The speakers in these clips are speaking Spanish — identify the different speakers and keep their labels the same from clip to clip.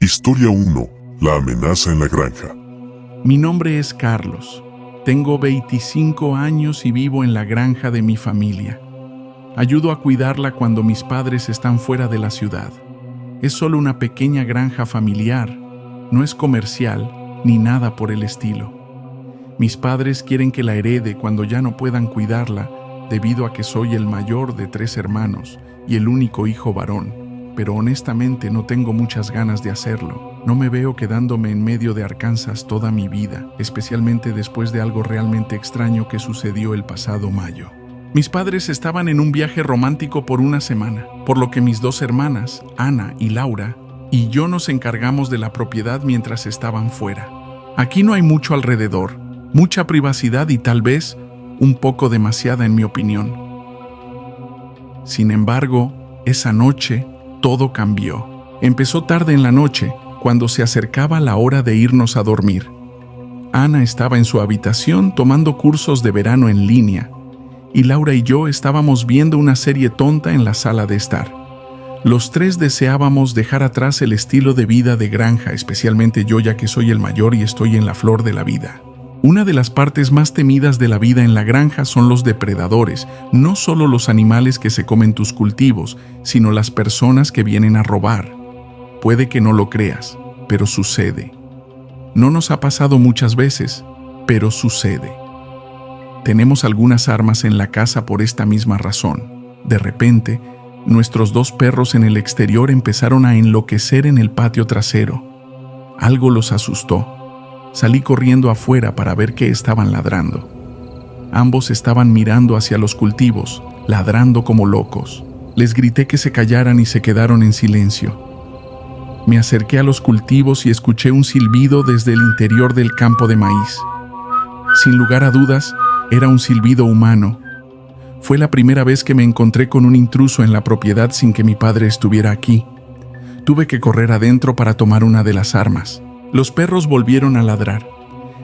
Speaker 1: Historia 1. La amenaza en la granja.
Speaker 2: Mi nombre es Carlos. Tengo 25 años y vivo en la granja de mi familia. Ayudo a cuidarla cuando mis padres están fuera de la ciudad. Es solo una pequeña granja familiar, no es comercial ni nada por el estilo. Mis padres quieren que la herede cuando ya no puedan cuidarla, debido a que soy el mayor de 3 hermanos y el único hijo varón. Pero honestamente no tengo muchas ganas de hacerlo. No me veo quedándome en medio de Arkansas toda mi vida, especialmente después de algo realmente extraño que sucedió el pasado mayo. Mis padres estaban en un viaje romántico por una semana, por lo que mis 2 hermanas, Ana y Laura, y yo nos encargamos de la propiedad mientras estaban fuera. Aquí no hay mucho alrededor, mucha privacidad y tal vez un poco demasiada en mi opinión. Sin embargo, esa noche, todo cambió. Empezó tarde en la noche, cuando se acercaba la hora de irnos a dormir. Ana estaba en su habitación tomando cursos de verano en línea, y Laura y yo estábamos viendo una serie tonta en la sala de estar. Los 3 deseábamos dejar atrás el estilo de vida de granja, especialmente yo, ya que soy el mayor y estoy en la flor de la vida. Una de las partes más temidas de la vida en la granja son los depredadores, no solo los animales que se comen tus cultivos, sino las personas que vienen a robar. Puede que no lo creas, pero sucede. No nos ha pasado muchas veces, pero sucede. Tenemos algunas armas en la casa por esta misma razón. De repente, nuestros 2 perros en el exterior empezaron a enloquecer en el patio trasero. Algo los asustó. Salí corriendo afuera para ver qué estaban ladrando. Ambos estaban mirando hacia los cultivos, ladrando como locos. Les grité que se callaran y se quedaron en silencio. Me acerqué a los cultivos y escuché un silbido desde el interior del campo de maíz. Sin lugar a dudas, era un silbido humano. Fue la primera vez que me encontré con un intruso en la propiedad sin que mi padre estuviera aquí. Tuve que correr adentro para tomar una de las armas. Los perros volvieron a ladrar.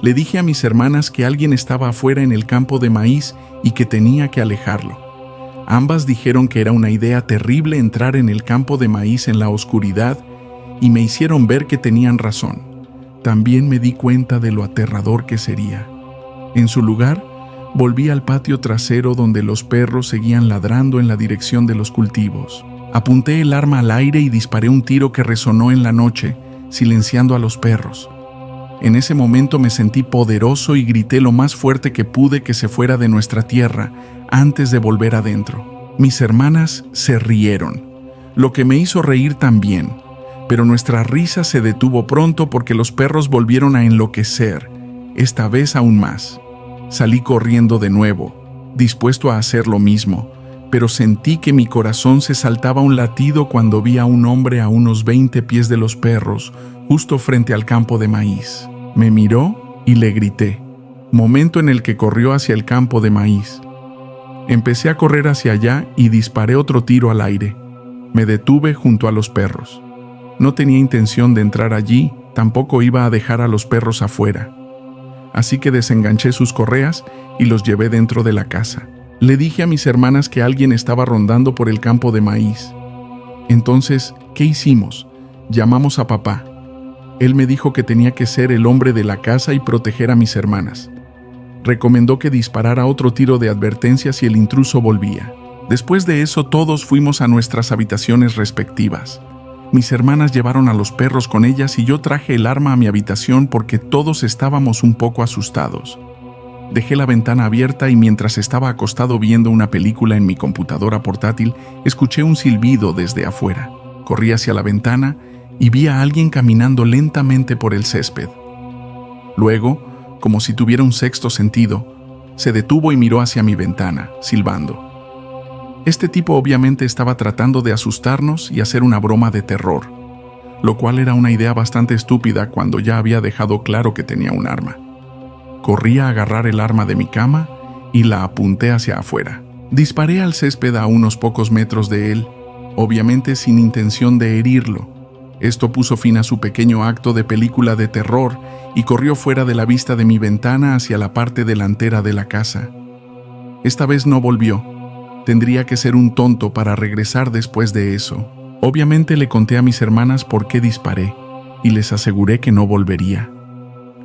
Speaker 2: Le dije a mis hermanas que alguien estaba afuera en el campo de maíz y que tenía que alejarlo. Ambas dijeron que era una idea terrible entrar en el campo de maíz en la oscuridad y me hicieron ver que tenían razón. También me di cuenta de lo aterrador que sería. En su lugar, volví al patio trasero donde los perros seguían ladrando en la dirección de los cultivos. Apunté el arma al aire y disparé un tiro que resonó en la noche, silenciando a los perros. En ese momento me sentí poderoso y grité lo más fuerte que pude que se fuera de nuestra tierra antes de volver adentro. Mis hermanas se rieron, lo que me hizo reír también, pero nuestra risa se detuvo pronto porque los perros volvieron a enloquecer, esta vez aún más. Salí corriendo de nuevo, dispuesto a hacer lo mismo, pero sentí que mi corazón se saltaba un latido cuando vi a un hombre a unos 20 pies de los perros, justo frente al campo de maíz. Me miró y le grité, momento en el que corrió hacia el campo de maíz. Empecé a correr hacia allá y disparé otro tiro al aire. Me detuve junto a los perros. No tenía intención de entrar allí, tampoco iba a dejar a los perros afuera. Así que desenganché sus correas y los llevé dentro de la casa. Le dije a mis hermanas que alguien estaba rondando por el campo de maíz. Entonces, ¿qué hicimos? Llamamos a papá. Él me dijo que tenía que ser el hombre de la casa y proteger a mis hermanas. Recomendó que disparara otro tiro de advertencia si el intruso volvía. Después de eso, todos fuimos a nuestras habitaciones respectivas. Mis hermanas llevaron a los perros con ellas y yo traje el arma a mi habitación porque todos estábamos un poco asustados. Dejé la ventana abierta y mientras estaba acostado viendo una película en mi computadora portátil, escuché un silbido desde afuera. Corrí hacia la ventana y vi a alguien caminando lentamente por el césped. Luego, como si tuviera un sexto sentido, se detuvo y miró hacia mi ventana, silbando. Este tipo obviamente estaba tratando de asustarnos y hacer una broma de terror, lo cual era una idea bastante estúpida cuando ya había dejado claro que tenía un arma. Corrí a agarrar el arma de mi cama y la apunté hacia afuera. Disparé al césped a unos pocos metros de él, obviamente sin intención de herirlo. Esto puso fin a su pequeño acto de película de terror y corrió fuera de la vista de mi ventana hacia la parte delantera de la casa. Esta vez no volvió. Tendría que ser un tonto para regresar después de eso. Obviamente le conté a mis hermanas por qué disparé. y les aseguré que no volvería.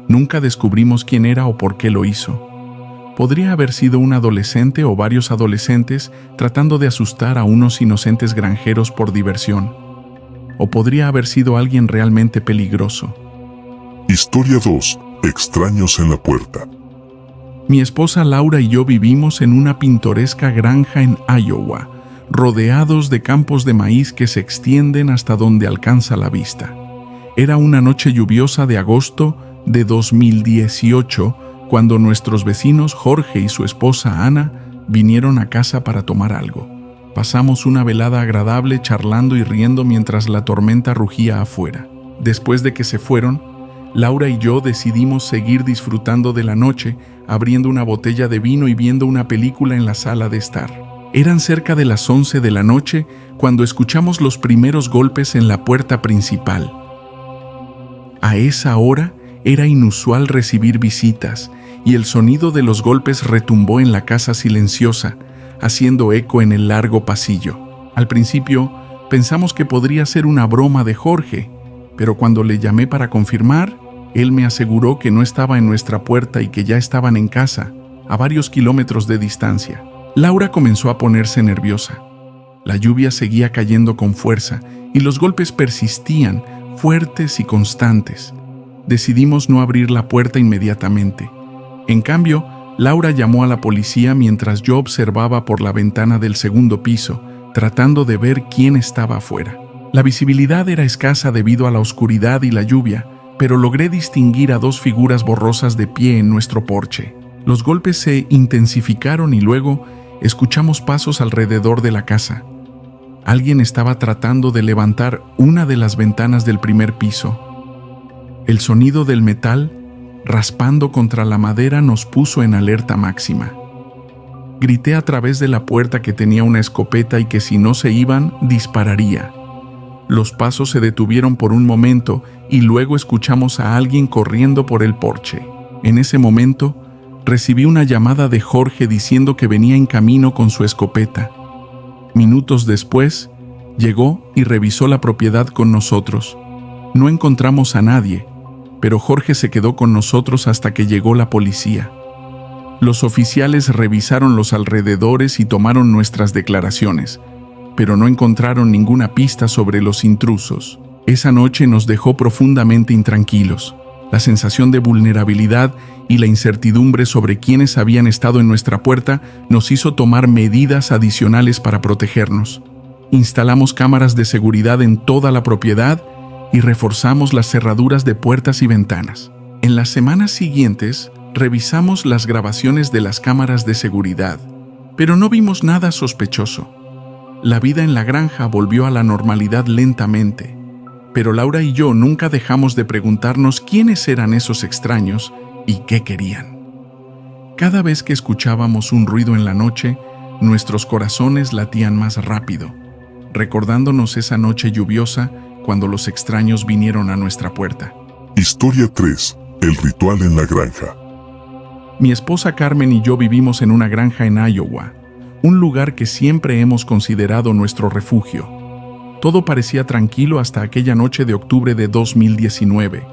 Speaker 2: Nunca descubrimos quién era o por qué lo hizo. Podría haber sido un adolescente o varios adolescentes tratando de asustar a unos inocentes granjeros por diversión. O podría haber sido alguien realmente peligroso.
Speaker 1: Historia 2. Extraños en la puerta.
Speaker 2: Mi esposa Laura y yo vivimos en una pintoresca granja en Iowa, rodeados de campos de maíz que se extienden hasta donde alcanza la vista. Era una noche lluviosa de agosto de 2018, cuando nuestros vecinos Jorge y su esposa Ana vinieron a casa para tomar algo. Pasamos una velada agradable charlando y riendo mientras la tormenta rugía afuera. Después de que se fueron, Laura y yo decidimos seguir disfrutando de la noche, abriendo una botella de vino y viendo una película en la sala de estar. Eran cerca de las 11 de la noche cuando escuchamos los primeros golpes en la puerta principal. A esa hora era inusual recibir visitas, y el sonido de los golpes retumbó en la casa silenciosa, haciendo eco en el largo pasillo. Al principio, pensamos que podría ser una broma de Jorge, pero cuando le llamé para confirmar, él me aseguró que no estaba en nuestra puerta y que ya estaban en casa, a varios kilómetros de distancia. Laura comenzó a ponerse nerviosa. La lluvia seguía cayendo con fuerza y los golpes persistían, fuertes y constantes. Decidimos no abrir la puerta inmediatamente. En cambio, Laura llamó a la policía mientras yo observaba por la ventana del segundo piso, tratando de ver quién estaba afuera. La visibilidad era escasa debido a la oscuridad y la lluvia, pero logré distinguir a dos figuras borrosas de pie en nuestro porche. Los golpes se intensificaron y luego escuchamos pasos alrededor de la casa. Alguien estaba tratando de levantar una de las ventanas del primer piso. El sonido del metal raspando contra la madera nos puso en alerta máxima. Grité a través de la puerta que tenía una escopeta y que si no se iban, dispararía. Los pasos se detuvieron por un momento y luego escuchamos a alguien corriendo por el porche. En ese momento, recibí una llamada de Jorge diciendo que venía en camino con su escopeta. Minutos después, llegó y revisó la propiedad con nosotros. No encontramos a nadie, pero Jorge se quedó con nosotros hasta que llegó la policía. Los oficiales revisaron los alrededores y tomaron nuestras declaraciones, pero no encontraron ninguna pista sobre los intrusos. Esa noche nos dejó profundamente intranquilos. La sensación de vulnerabilidad y la incertidumbre sobre quiénes habían estado en nuestra puerta nos hizo tomar medidas adicionales para protegernos. Instalamos cámaras de seguridad en toda la propiedad y reforzamos las cerraduras de puertas y ventanas. En las semanas siguientes, revisamos las grabaciones de las cámaras de seguridad, pero no vimos nada sospechoso. La vida en la granja volvió a la normalidad lentamente, pero Laura y yo nunca dejamos de preguntarnos quiénes eran esos extraños y qué querían. Cada vez que escuchábamos un ruido en la noche, nuestros corazones latían más rápido, recordándonos esa noche lluviosa cuando los extraños vinieron a nuestra puerta.
Speaker 1: Historia 3. El ritual en la granja.
Speaker 2: Mi esposa Carmen y yo vivimos en una granja en Iowa, un lugar que siempre hemos considerado nuestro refugio. Todo parecía tranquilo hasta aquella noche de octubre de 2019,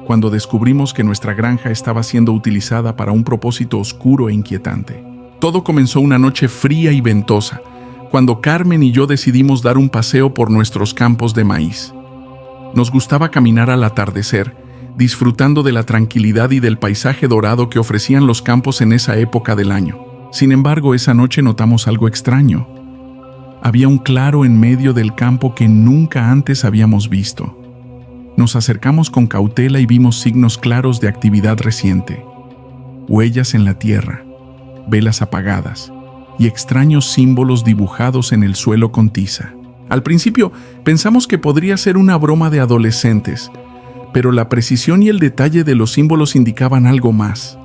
Speaker 2: cuando descubrimos que nuestra granja estaba siendo utilizada para un propósito oscuro e inquietante. Todo comenzó una noche fría y ventosa, cuando Carmen y yo decidimos dar un paseo por nuestros campos de maíz. Nos gustaba caminar al atardecer, disfrutando de la tranquilidad y del paisaje dorado que ofrecían los campos en esa época del año. Sin embargo, esa noche notamos algo extraño. Había un claro en medio del campo que nunca antes habíamos visto. Nos acercamos con cautela y vimos signos claros de actividad reciente. Huellas en la tierra, velas apagadas y extraños símbolos dibujados en el suelo con tiza. Al principio pensamos que podría ser una broma de adolescentes, pero la precisión y el detalle de los símbolos indicaban algo más.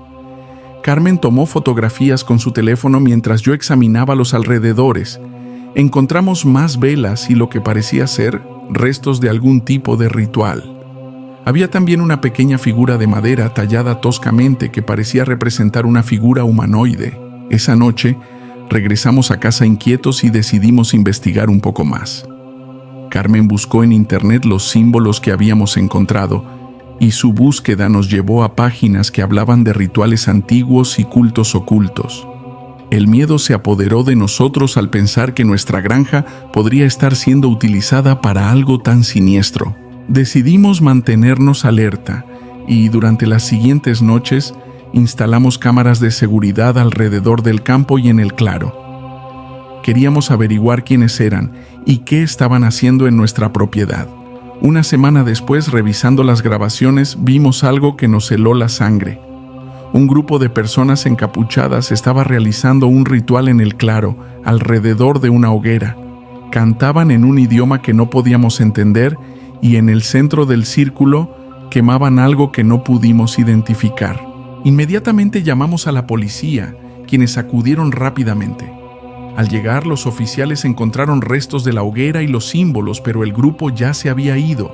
Speaker 2: Carmen tomó fotografías con su teléfono mientras yo examinaba los alrededores. Encontramos más velas y lo que parecía ser restos de algún tipo de ritual. Había también una pequeña figura de madera tallada toscamente que parecía representar una figura humanoide. Esa noche, regresamos a casa inquietos y decidimos investigar un poco más. Carmen buscó en internet los símbolos que habíamos encontrado y su búsqueda nos llevó a páginas que hablaban de rituales antiguos y cultos ocultos. El miedo se apoderó de nosotros al pensar que nuestra granja podría estar siendo utilizada para algo tan siniestro. Decidimos mantenernos alerta y durante las siguientes noches instalamos cámaras de seguridad alrededor del campo y en el claro. Queríamos averiguar quiénes eran y qué estaban haciendo en nuestra propiedad. Una semana después, revisando las grabaciones, vimos algo que nos heló la sangre. Un grupo de personas encapuchadas estaba realizando un ritual en el claro, alrededor de una hoguera. Cantaban en un idioma que no podíamos entender y en el centro del círculo quemaban algo que no pudimos identificar. Inmediatamente llamamos a la policía, quienes acudieron rápidamente. Al llegar, los oficiales encontraron restos de la hoguera y los símbolos, pero el grupo ya se había ido.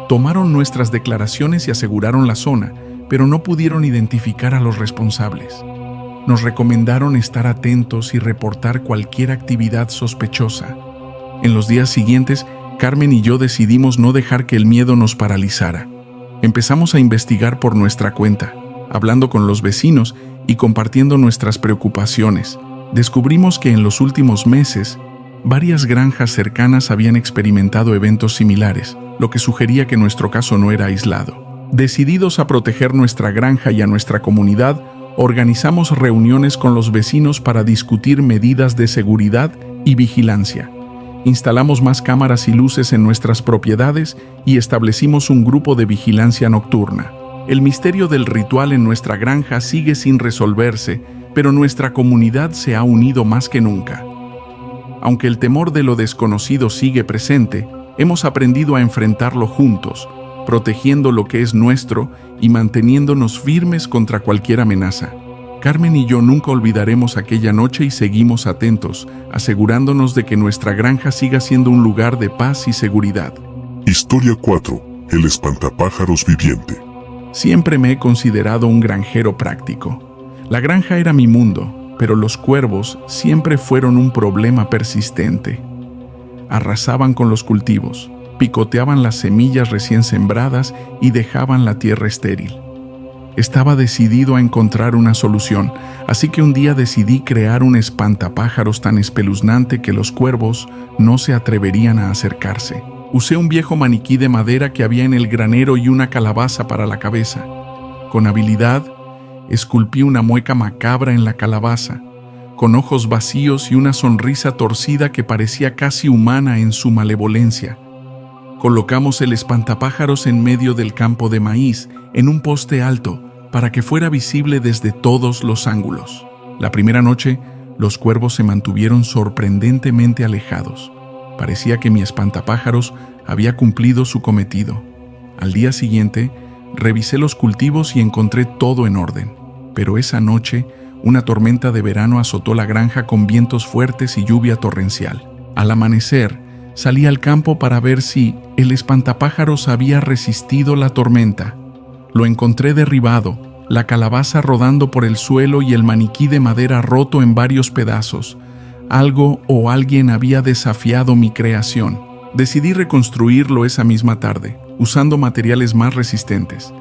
Speaker 2: Tomaron nuestras declaraciones y aseguraron la zona, pero no pudieron identificar a los responsables. Nos recomendaron estar atentos y reportar cualquier actividad sospechosa. En los días siguientes, Carmen y yo decidimos no dejar que el miedo nos paralizara. Empezamos a investigar por nuestra cuenta, hablando con los vecinos y compartiendo nuestras preocupaciones. Descubrimos que en los últimos meses, varias granjas cercanas habían experimentado eventos similares, lo que sugería que nuestro caso no era aislado. Decididos a proteger nuestra granja y a nuestra comunidad, organizamos reuniones con los vecinos para discutir medidas de seguridad y vigilancia. Instalamos más cámaras y luces en nuestras propiedades y establecimos un grupo de vigilancia nocturna. El misterio del ritual en nuestra granja sigue sin resolverse, pero nuestra comunidad se ha unido más que nunca. Aunque el temor de lo desconocido sigue presente, hemos aprendido a enfrentarlo juntos, protegiendo lo que es nuestro y manteniéndonos firmes contra cualquier amenaza. Carmen y yo nunca olvidaremos aquella noche y seguimos atentos, asegurándonos de que nuestra granja siga siendo un lugar de paz y seguridad.
Speaker 1: Historia 4. El espantapájaros viviente.
Speaker 2: Siempre me he considerado un granjero práctico. La granja era mi mundo, pero los cuervos siempre fueron un problema persistente. Arrasaban con los cultivos, picoteaban las semillas recién sembradas y dejaban la tierra estéril. Estaba decidido a encontrar una solución, así que un día decidí crear un espantapájaros tan espeluznante que los cuervos no se atreverían a acercarse. Usé un viejo maniquí de madera que había en el granero y una calabaza para la cabeza. Con habilidad, esculpí una mueca macabra en la calabaza, con ojos vacíos y una sonrisa torcida que parecía casi humana en su malevolencia. Colocamos el espantapájaros en medio del campo de maíz, en un poste alto, para que fuera visible desde todos los ángulos. La primera noche, los cuervos se mantuvieron sorprendentemente alejados. Parecía que mi espantapájaros había cumplido su cometido. Al día siguiente, revisé los cultivos y encontré todo en orden. Pero esa noche, una tormenta de verano azotó la granja con vientos fuertes y lluvia torrencial. Al amanecer, salí al campo para ver si el espantapájaros había resistido la tormenta. Lo encontré derribado, la calabaza rodando por el suelo y el maniquí de madera roto en varios pedazos. Algo o alguien había desafiado mi creación. Decidí reconstruirlo esa misma tarde, usando materiales más resistentes.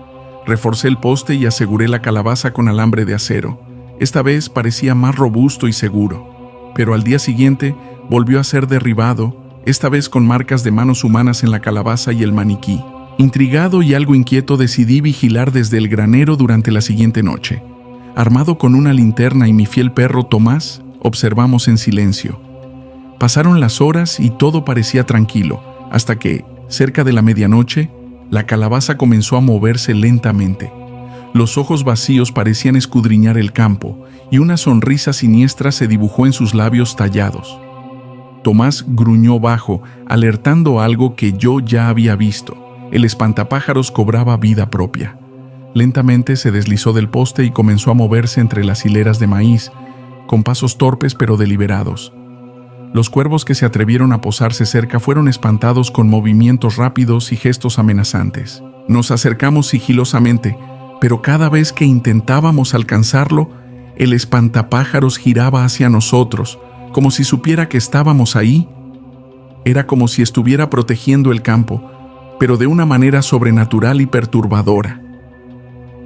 Speaker 2: Reforcé el poste y aseguré la calabaza con alambre de acero. Esta vez parecía más robusto y seguro. Pero al día siguiente volvió a ser derribado, esta vez con marcas de manos humanas en la calabaza y el maniquí. Intrigado y algo inquieto, decidí vigilar desde el granero durante la siguiente noche. Armado con una linterna y mi fiel perro Tomás, observamos en silencio. Pasaron las horas y todo parecía tranquilo, hasta que, cerca de la medianoche, la calabaza comenzó a moverse lentamente. Los ojos vacíos parecían escudriñar el campo, y una sonrisa siniestra se dibujó en sus labios tallados. Tomás gruñó bajo, alertando algo que yo ya había visto. El espantapájaros cobraba vida propia. Lentamente se deslizó del poste y comenzó a moverse entre las hileras de maíz, con pasos torpes pero deliberados. Los cuervos que se atrevieron a posarse cerca fueron espantados con movimientos rápidos y gestos amenazantes. Nos acercamos sigilosamente, pero cada vez que intentábamos alcanzarlo, el espantapájaros giraba hacia nosotros, como si supiera que estábamos ahí. Era como si estuviera protegiendo el campo, pero de una manera sobrenatural y perturbadora.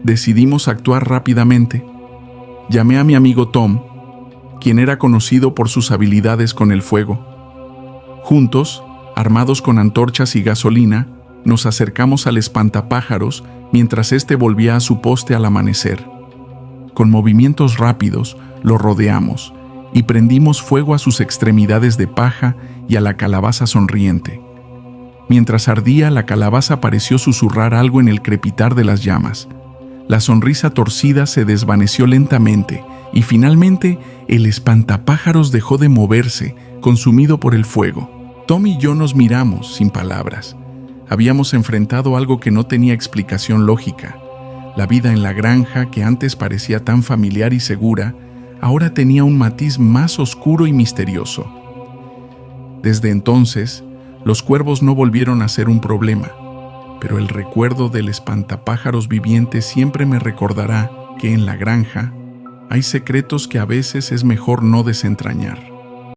Speaker 2: Decidimos actuar rápidamente. Llamé a mi amigo Tom, quien era conocido por sus habilidades con el fuego. Juntos, armados con antorchas y gasolina, nos acercamos al espantapájaros mientras éste volvía a su poste al amanecer. Con movimientos rápidos, lo rodeamos y prendimos fuego a sus extremidades de paja y a la calabaza sonriente. Mientras ardía, la calabaza pareció susurrar algo en el crepitar de las llamas. La sonrisa torcida se desvaneció lentamente y finalmente el espantapájaros dejó de moverse, consumido por el fuego. Tom y yo nos miramos sin palabras. Habíamos enfrentado algo que no tenía explicación lógica. La vida en la granja, que antes parecía tan familiar y segura, ahora tenía un matiz más oscuro y misterioso. Desde entonces, los cuervos no volvieron a ser un problema, pero el recuerdo del espantapájaros viviente siempre me recordará que en la granja hay secretos que a veces es mejor no desentrañar.